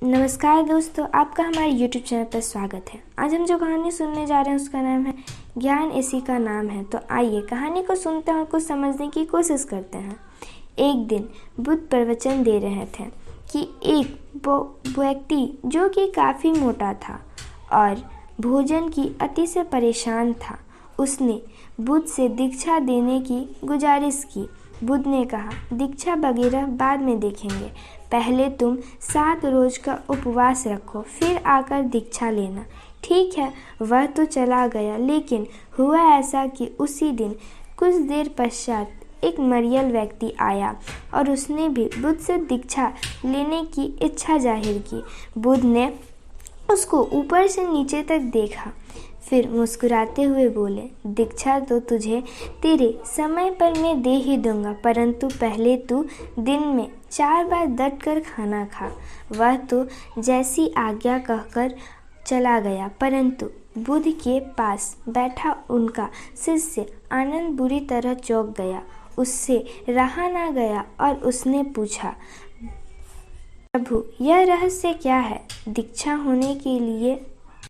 नमस्कार दोस्तों, आपका हमारे YouTube चैनल पर स्वागत है। आज हम जो कहानी सुनने जा रहे हैं उसका नाम है ज्ञान इसी का नाम है। तो आइए कहानी को सुनते हैं और कुछ समझने की कोशिश करते हैं। एक दिन बुद्ध प्रवचन दे रहे थे कि एक व्यक्ति जो कि काफ़ी मोटा था और भोजन की अति से परेशान था, उसने बुद्ध से दीक्षा देने की गुजारिश की। बुद्ध ने कहा, दीक्षा वगैरह बाद में देखेंगे, पहले तुम 7 रोज का उपवास रखो, फिर आकर दीक्षा लेना। ठीक है, वह तो चला गया, लेकिन हुआ ऐसा कि उसी दिन कुछ देर पश्चात एक मरियल व्यक्ति आया और उसने भी बुद्ध से दीक्षा लेने की इच्छा जाहिर की। बुद्ध ने उसको ऊपर से नीचे तक देखा, फिर मुस्कुराते हुए बोले, दीक्षा तो तुझे तेरे समय पर मैं दे ही दूंगा, परंतु पहले तू दिन में 4 बार डट कर खाना खा। वह तो जैसी आज्ञा कहकर चला गया, परंतु बुद्ध के पास बैठा उनका शिष्य आनंद बुरी तरह चौंक गया। उससे रहा ना गया और उसने पूछा, प्रभु, यह रहस्य क्या है? दीक्षा होने के लिए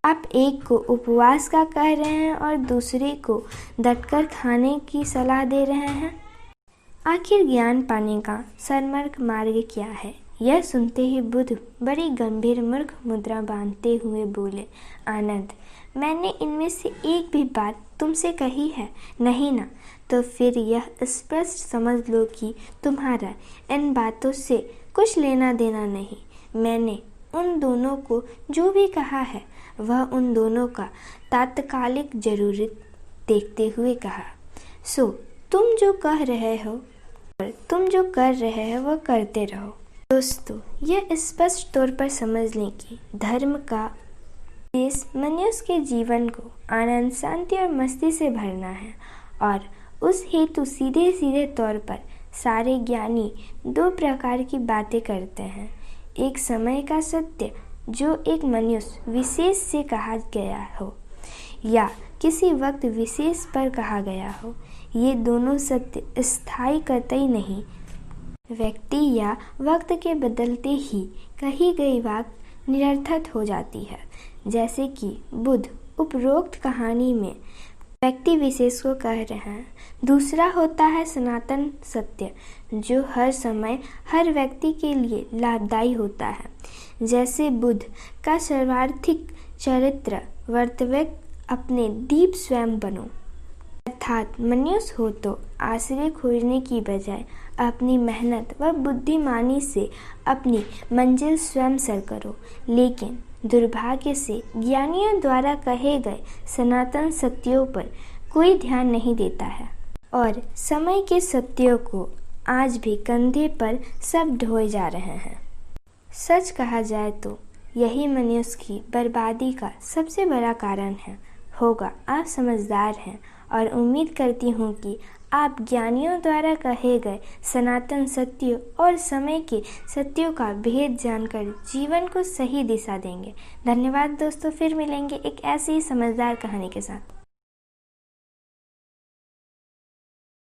आप एक को उपवास का कह रहे हैं और दूसरे को डटकर खाने की सलाह दे रहे हैं। आखिर ज्ञान पाने का सन्मार्ग मार्ग क्या है? यह सुनते ही बुद्ध बड़ी गंभीर मूर्ख मुद्रा बांधते हुए बोले, आनंद, मैंने इनमें से एक भी बात तुमसे कही है नहीं ना? तो फिर यह स्पष्ट समझ लो कि तुम्हारा इन बातों से कुछ लेना देना नहीं। मैंने उन दोनों को जो भी कहा है वह उन दोनों का तात्कालिक जरूरत देखते हुए कहा। सो तुम जो कह रहे हो और तुम जो कर रहे हो वह करते रहो। दोस्तों, यह स्पष्ट तौर पर समझ लें कि धर्म का उद्देश्य मनुष्य के जीवन को आनंद, शांति और मस्ती से भरना है और उस हेतु सीधे सीधे तौर पर सारे ज्ञानी 2 प्रकार की बातें करते हैं। एक समय का सत्य जो एक मनुष्य विशेष से कहा गया हो या किसी वक्त विशेष पर कहा गया हो। ये दोनों सत्य स्थायी कतई नहीं, व्यक्ति या वक्त के बदलते ही कही गई बात निरर्थक हो जाती है। जैसे कि बुद्ध उपरोक्त कहानी में व्यक्ति विशेष को कह रहे हैं। दूसरा होता है सनातन सत्य जो हर समय हर व्यक्ति के लिए लाभदायी होता है। जैसे बुद्ध का सर्वार्थिक चरित्र वर्तव्य अपने दीप स्वयं बनो, अर्थात मनुष्य हो तो आश्रय खोजने की बजाय अपनी मेहनत व बुद्धिमानी से अपनी मंजिल स्वयं सर करो। लेकिन दुर्भाग्य से ज्ञानियों द्वारा कहे गए सनातन सत्यों पर कोई ध्यान नहीं देता है और समय के सत्यों को आज भी कंधे पर सब ढोए जा रहे हैं। सच कहा जाए तो यही मनुष्य की बर्बादी का सबसे बड़ा कारण होगा। आप समझदार हैं और उम्मीद करती हूँ कि आप ज्ञानियों द्वारा कहे गए सनातन सत्यों और समय के सत्यों का भेद जानकर जीवन को सही दिशा देंगे। धन्यवाद दोस्तों, फिर मिलेंगे एक ऐसी ही समझदार कहानी के साथ।